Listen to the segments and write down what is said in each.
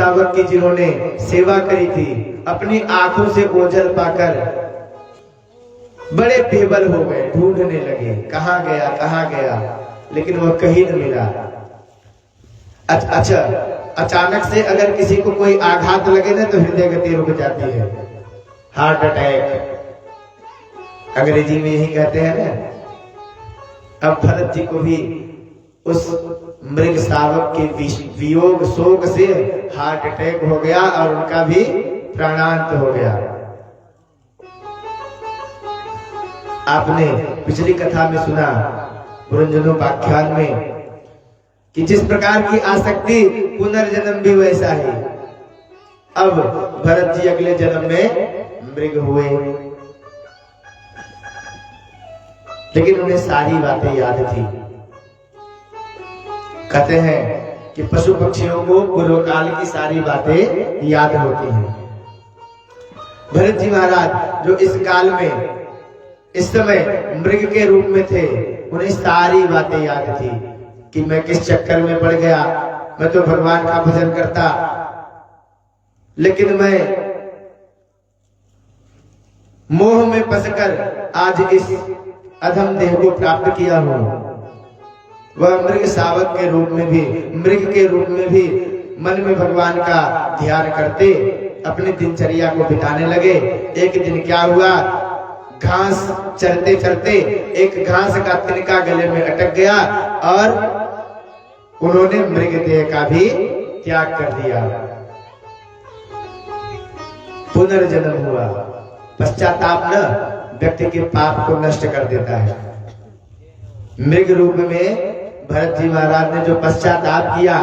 श्रावक की जिन्होंने सेवा करी थी, अपनी आंखों से ओझल पाकर बड़े बेबल हो गए, ढूंढने लगे कहां गया, लेकिन वह कहीं न मिला। अच्छा, अचानक से अगर किसी को कोई आघात लगे ना तो हृदय गति रुक जाती है, हार्ट अटैक अंग्रेजी में यही कहते हैं ना। अब भरत जी को भी उस मृग शावक के वियोग शोक से हार्ट अटैक हो गया और उनका भी प्राणांत हो गया। आपने पिछली कथा में सुना पुरंजनोपाख्यान में कि जिस प्रकार की आसक्ति पुनर्जन्म भी वैसा ही। अब भरत जी अगले जन्म में मृग हुए, लेकिन उन्हें सारी बातें याद थी। कहते हैं कि पशु पक्षियों को पूर्व काल की सारी बातें याद होती हैं। भरत जी महाराज जो इस काल में इस समय मृग के रूप में थे, उन्हें सारी बातें याद थी कि मैं किस चक्कर में पड़ गया। मैं तो भगवान का भजन करता, लेकिन मैं मोह में फंसकर आज इस अधम देह को प्राप्त किया हूं। वह मृग शावक के रूप में भी, मृग के रूप में भी मन में भगवान का ध्यान करते अपनी दिनचर्या को बिताने लगे। एक दिन क्या हुआ, घास चरते चरते एक घास का तिनका गले में अटक गया और उन्होंने मृग देह का भी त्याग कर दिया। पुनर्जन्म हुआ। पश्चाताप न व्यक्ति के पाप को नष्ट कर देता है। मृग रूप में भरत जी महाराज ने जो पश्चाताप किया,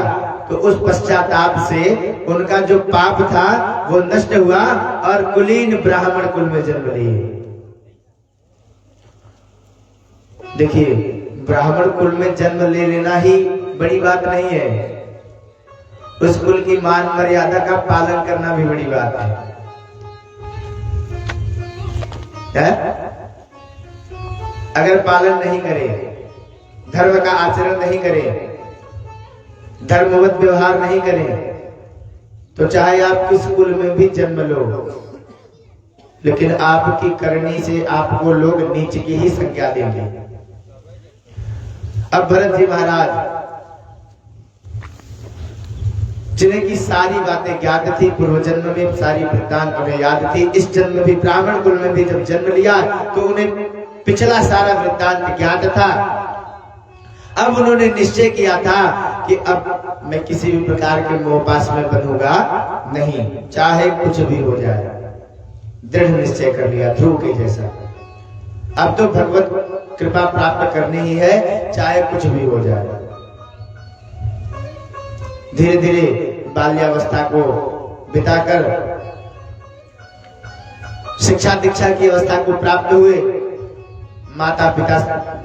तो उस पश्चाताप से उनका जो पाप था वो नष्ट हुआ और कुलीन ब्राह्मण कुल में जन्म लिए। देखिए, ब्राह्मण कुल में जन्म ले लेना ही बड़ी बात नहीं है, उस कुल की मान मर्यादा का पालन करना भी बड़ी बात है। अगर पालन नहीं करे, धर्म का आचरण नहीं करे, धर्मवत व्यवहार नहीं करे, तो चाहे आप किस कुल में भी जन्म लो, लेकिन आपकी करनी से आपको लोग नीच की ही संज्ञा देंगे। अब भरत जी महाराज जिन्हें की सारी बातें ज्ञात थी, पूर्व जन्म में सारी वृत्तांत उन्हें याद थी, इस जन्म में भी ब्राह्मण कुल में भी जब जन्म लिया तो उन्हें पिछला सारा वृत्तांत ज्ञात था। अब उन्होंने निश्चय किया था कि अब मैं किसी भी प्रकार के मोहपाश में बनूंगा नहीं, चाहे कुछ भी हो जाए। दृढ़ निश्चय कर लिया, ध्रुव के जैसा। अब तो भगवत कृपा प्राप्त करनी ही है, चाहे कुछ भी हो जाए। धीरे धीरे बाल्यावस्था को बिताकर शिक्षा दीक्षा की अवस्था को प्राप्त हुए। माता पिता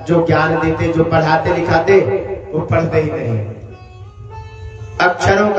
जो ज्ञान देते, जो पढ़ाते लिखाते, वो पढ़ते ही नहीं। अक्षरों का